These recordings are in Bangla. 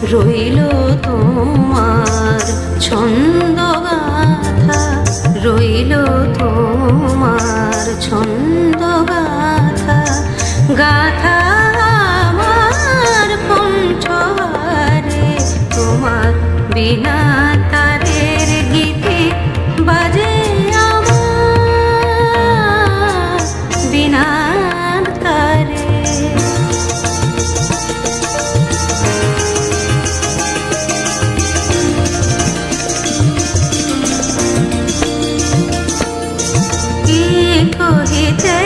রইল তোমার ছন্দ গাথা, রইল তোমার ছন্দ গাথা, গাথা আমার কণ্ঠহারে। তোমার বিনা তারের গীতে বাজে আমার বিনার তারে। কহিতে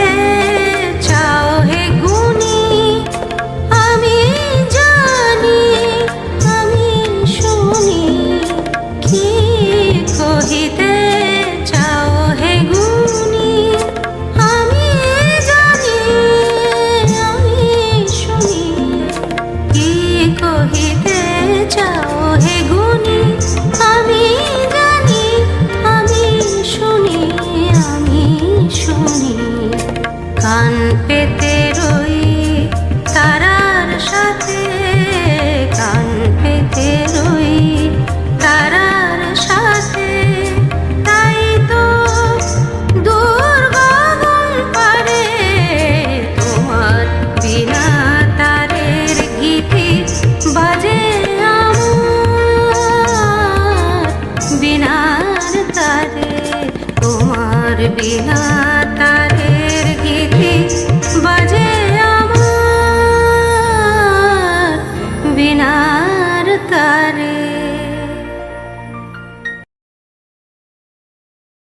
চাও হে গুণী, আমি জানি আমি শুনি। কি কহিতে চাও হে গুণী, আমি জানি আমি শুনি। কি কহিতে চাও হে গুণী, আমি জানি আমি শুনি, আমি শুনি। কান পেতে রই তারার সাথে, কান পেতে রই তারার সাথে। তাই তো দূর গগন পারে তোমার বিনা তারের গীতি বাজে আমার বিনার তারে। তোমার বিনা তারের গীতি বাজে আমার বিনার তারে।